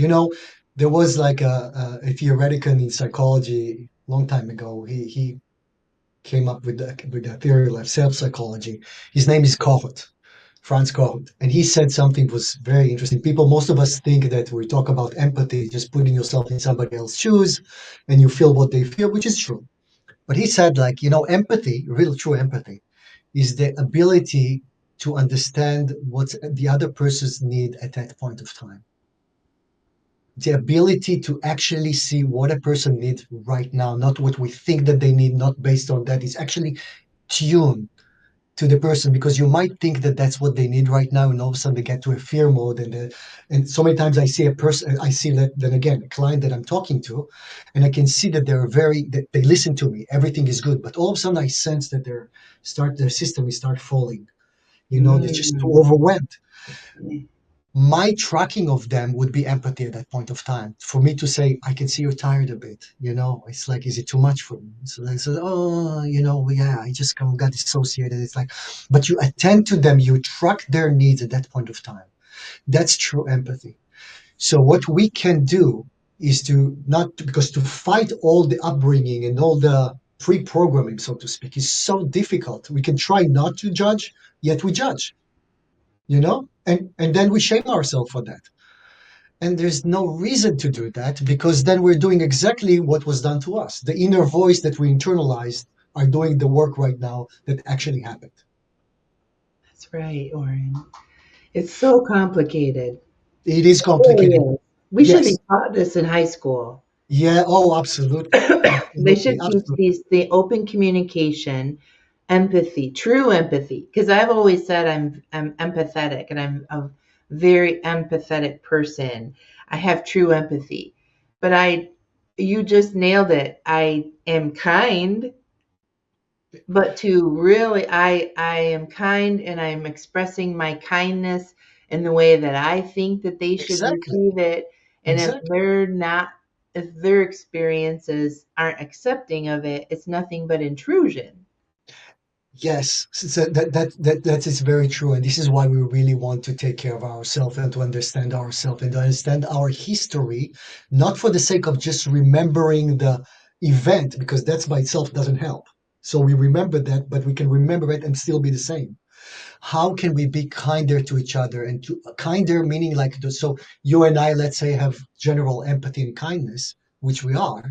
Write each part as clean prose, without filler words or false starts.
You know, there was like a theoretician in psychology long time ago. He came up with the theory of self-psychology. His name is Kohut, Franz Kohut, and he said something was very interesting. Most of us think that we talk about empathy, just putting yourself in somebody else's shoes, and you feel what they feel, which is true. But he said, like, empathy, real true empathy, is the ability to understand what the other person's need at that point of time. The ability to actually see what a person needs right now, not what we think that they need, not based on that. It's actually tuned to the person, because you might think that that's what they need right now, and all of a sudden they get to a fear mode, and so many times I see a person, I see that, then again, a client that I'm talking to, and I can see that that they listen to me, everything is good, but all of a sudden I sense that their system is start falling. They're just too Mm. overwhelmed. My tracking of them would be empathy at that point of time, for me to say, I can see you're tired a bit. It's like, is it too much for me? So they said, oh, yeah, I just got dissociated. It's like, but you attend to them, you track their needs at that point of time. That's true empathy. So what we can do is to not because to fight all the upbringing and all the pre-programming, so to speak, is so difficult. We can try not to judge, yet we judge, and then we shame ourselves for that. And there's no reason to do that, because then we're doing exactly what was done to us. The inner voice that we internalized are doing the work right now that actually happened. That's right, Oren. It's so complicated. It is It really complicated. is. We should be Yes. taught this in high school. Yeah. Oh, absolutely. They Absolutely. should teach Absolutely. these the open communication, empathy, true empathy. Because I've always said I'm empathetic, and I'm a very empathetic person. I have true empathy, but you just nailed it. I am kind, but to really, I am kind, and I'm expressing my kindness in the way that I think that they should Exactly. receive it. And if Exactly. they're not, if their experiences aren't accepting of it, it's nothing but intrusion. Yes, so that is very true, and this is why we really want to take care of ourselves and to understand ourselves and to understand our history, not for the sake of just remembering the event, because that's by itself doesn't help. So we remember that, but we can remember it and still be the same. How can we be kinder to each other, and to kinder meaning like so you and I, let's say, have general empathy and kindness, which we are,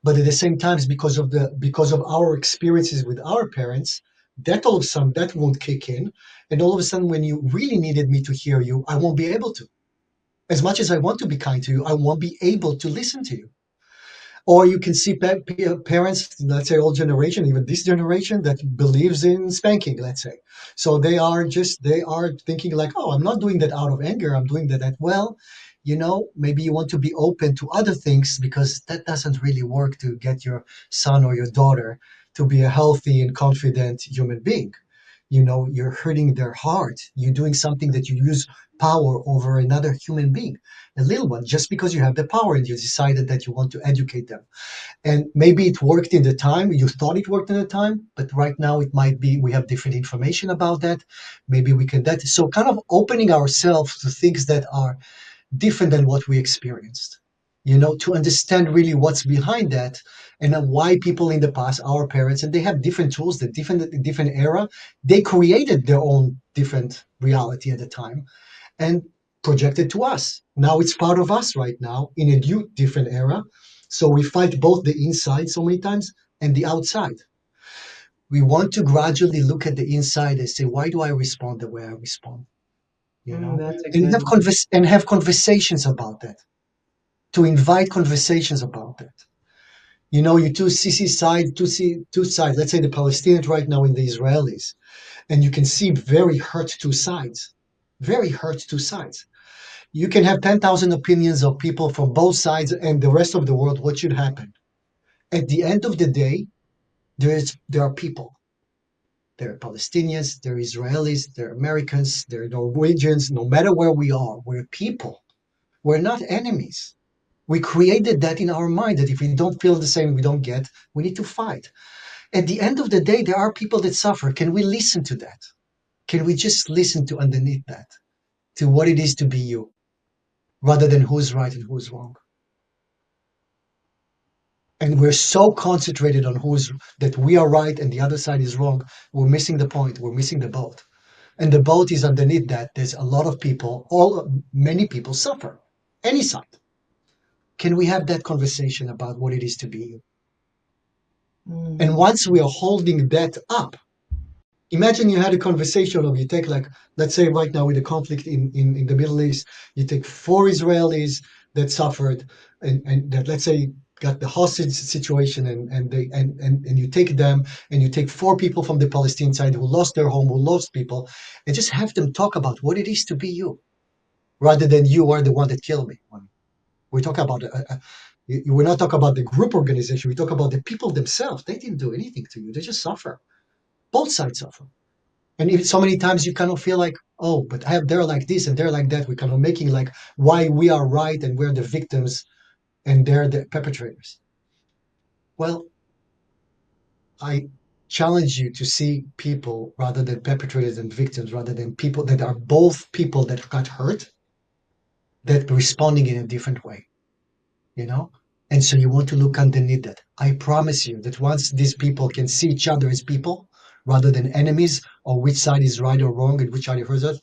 but at the same time, because of our experiences with our parents, that all of a sudden that won't kick in, and all of a sudden when you really needed me to hear you, I won't be able to. As much as I want to be kind to you, I won't be able to listen to you. Or you can see parents, let's say old generation, even this generation, that believes in spanking, let's say. So they are thinking like, oh, I'm not doing that out of anger. I'm doing that well, maybe you want to be open to other things, because that doesn't really work to get your son or your daughter to be a healthy and confident human being. You're hurting their heart. You're doing something that you use power over another human being, a little one, just because you have the power and you decided that you want to educate them. And maybe it worked in the time, you thought it worked in the time, but right now it might be we have different information about that. Maybe we can that. So kind of opening ourselves to things that are different than what we experienced, to understand really what's behind that, and then why people in the past, our parents, and they have different tools, the different era, they created their own different reality at the time and projected to us. Now it's part of us right now in a new different era. So we fight both the inside so many times and the outside. We want to gradually look at the inside and say, why do I respond the way I respond? That's a And good one. have conversations about that. To invite conversations about that. You see two sides. Let's say the Palestinians right now and the Israelis, and you can see very hurt two sides. Very hurt two sides. You can have 10,000 opinions of people from both sides and the rest of the world. What should happen? At the end of the day, there are people. There are Palestinians, there are Israelis, there are Americans, there are Norwegians. No matter where we are, we're people. We're not enemies. We created that in our mind that if we don't feel the same, we don't get, we need to fight. At the end of the day, there are people that suffer. Can we listen to that? Can we just listen to underneath that, to what it is to be you? rather than who's right and who's wrong. And we're so concentrated on who's that we are right and the other side is wrong. We're missing the point. We're missing the boat. And the boat is underneath that. There's a lot of people, all many people suffer. Any side. Can we have that conversation about what it is to be you? And Mm. once we are holding that up, imagine you had a conversation of you take like, let's say right now with the conflict in the Middle East, you take four Israelis that suffered and that let's say got the hostage situation and you take them and you take four people from the Palestinian side who lost their home, who lost people, and just have them talk about what it is to be you, rather than you are the one that killed me. We talk about we're not talking about the group organization. We talk about the people themselves. They didn't do anything to you. They just suffer. Both sides suffer. And if so many times you kind of feel like, oh, but they're like this and they're like that. We're kind of making like why we are right and we're the victims and they're the perpetrators. Well, I challenge you to see people rather than perpetrators and victims, rather than people that are both people that got hurt, that responding in a different way, you know? And so you want to look underneath that. I promise you that once these people can see each other as people rather than enemies or which side is right or wrong and which side hurts us,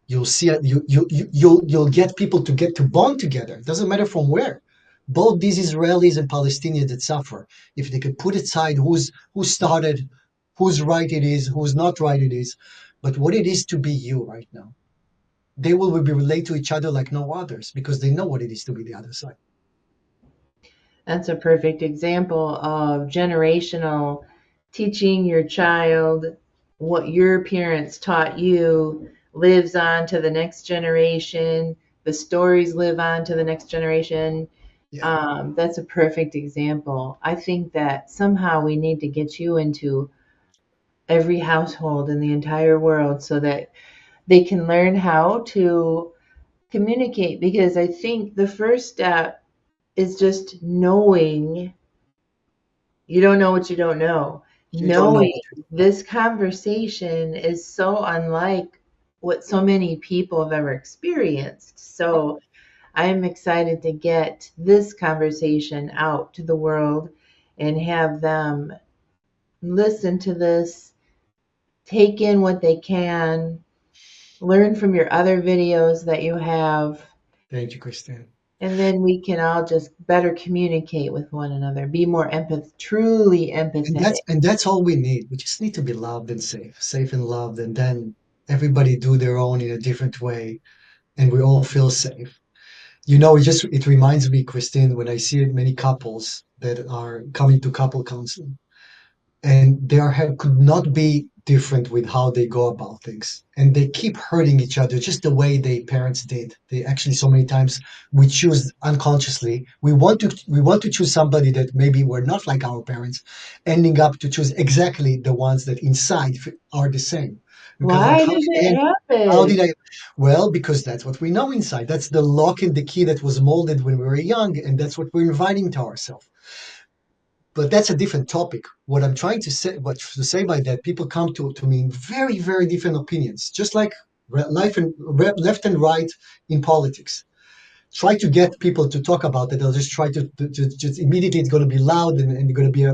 you'll see it. You'll get people to get to bond together. It doesn't matter from where. Both these Israelis and Palestinians that suffer, if they could put aside who started, whose right it is, who's not right it is, but what it is to be you right now, they will be relate to each other like no others because they know what it is to be the other side. That's a perfect example of generational teaching your child what your parents taught you lives on to the next generation. The stories live on to the next generation. Yeah. That's a perfect example. I think that somehow we need to get you into every household in the entire world so that they can learn how to communicate, because I think the first step is just knowing you don't know what you don't know. You don't know Knowing what you don't know. this conversation is so unlike what so many people have ever experienced. So I'm excited to get this conversation out to the world and have them listen to this, take in what they can, learn from your other videos that you have, Thank you, Christine. and then we can all just better communicate with one another, be more truly empathetic. And that's all we need. We just need to be loved and safe, safe and loved, and then everybody do their own in a different way, and we all feel safe. You know, it reminds me, Christine, when I see many couples that are coming to couple counseling, and they are could not be different with how they go about things, and they keep hurting each other just the way their parents did. They actually so many times we choose unconsciously. We want to choose somebody that maybe were not like our parents, ending up to choose exactly the ones that inside are the same. Because like Why does it how did happen? I? Well, because that's what we know inside. That's the lock and the key that was molded when we were young, and that's what we're inviting to ourselves. But that's a different topic. What I'm trying to say, what to say by that, people come to me in very, very different opinions, just like life and left and right in politics. Try to get people to talk about it. They'll just try to just immediately it's going to be loud and going to be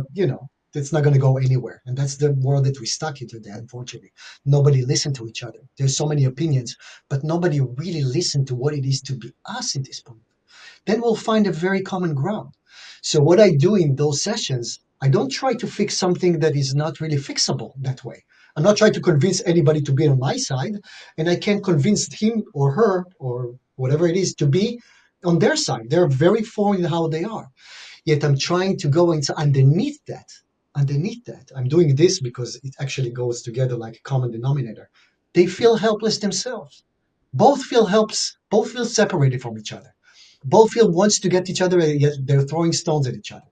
it's not going to go anywhere. And that's the world that we stuck into there, unfortunately. Nobody listened to each other. There's so many opinions, but nobody really listened to what it is to be us in this point. Then we'll find a very common ground. So what I do in those sessions, I don't try to fix something that is not really fixable that way. I'm not trying to convince anybody to be on my side, and I can't convince him or her or whatever it is to be on their side. They're very foreign in how they are. Yet I'm trying to go into underneath that. Underneath that, I'm doing this because it actually goes together like a common denominator. They feel helpless themselves. Both feel helps. Both feel separated from each other. Both feel wants to get each other, yet they're throwing stones at each other.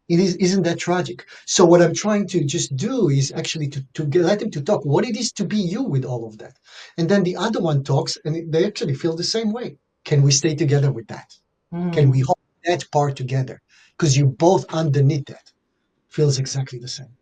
Isn't that tragic? So what I'm trying to just do is actually let them to talk what it is to be you with all of that, and then the other one talks, and they actually feel the same way. Can we stay together with that? Can we Hmm. hold that part together? Because you both underneath that feels exactly the same.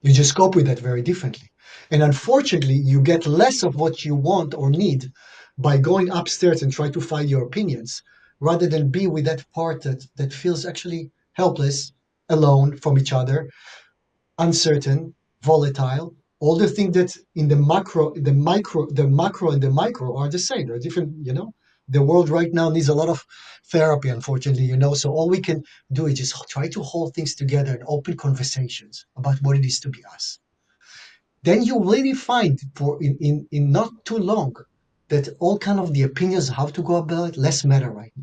You just cope with that very differently, and unfortunately, you get less of what you want or need by going upstairs and try to find your opinions rather than be with that part that feels actually helpless, alone from each other, uncertain, volatile. All the things that in the macro, the macro and the micro are the same. They're different. The world right now needs a lot of therapy, unfortunately. So all we can do is just try to hold things together and open conversations about what it is to be us. Then you really find for in not too long that all kind of the opinions how to go about it less matter, right?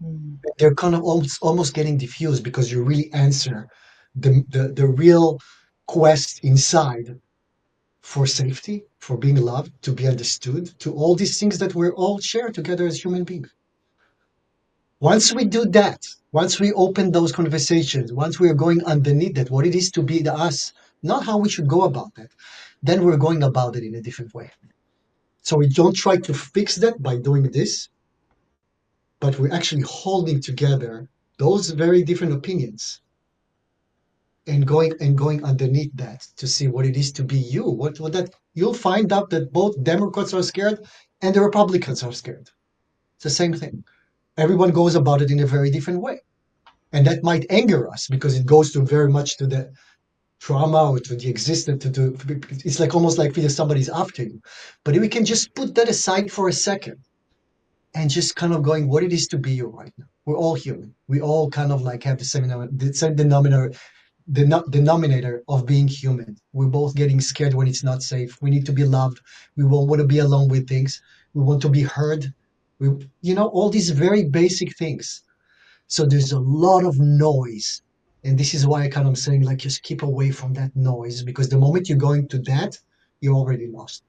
Mm. They're kind of almost getting diffused because you really answer the real quest inside for safety, for being loved, to be understood, to all these things that we're all share together as human beings. Once we do that, once we open those conversations, once we are going underneath that, what it is to be the us, not how we should go about that, then we're going about it in a different way. So we don't try to fix that by doing this, but we're actually holding together those very different opinions and going underneath that to see what it is to be you. What that you'll find out that both Democrats are scared and the Republicans are scared. It's the same thing. Everyone goes about it in a very different way. And that might anger us because it goes to very much to the trauma or to the existence it's like almost like feeling somebody's after you. But if we can just put that aside for a second and just kind of going what it is to be you right now. We're all human. We all kind of like have the same denominator of being human. We're both getting scared when it's not safe. We need to be loved. We won't want to be alone with things. We want to be heard. All these very basic things. So there's a lot of noise. And this is why I kind of saying like just keep away from that noise because the moment you go into that, you're already lost.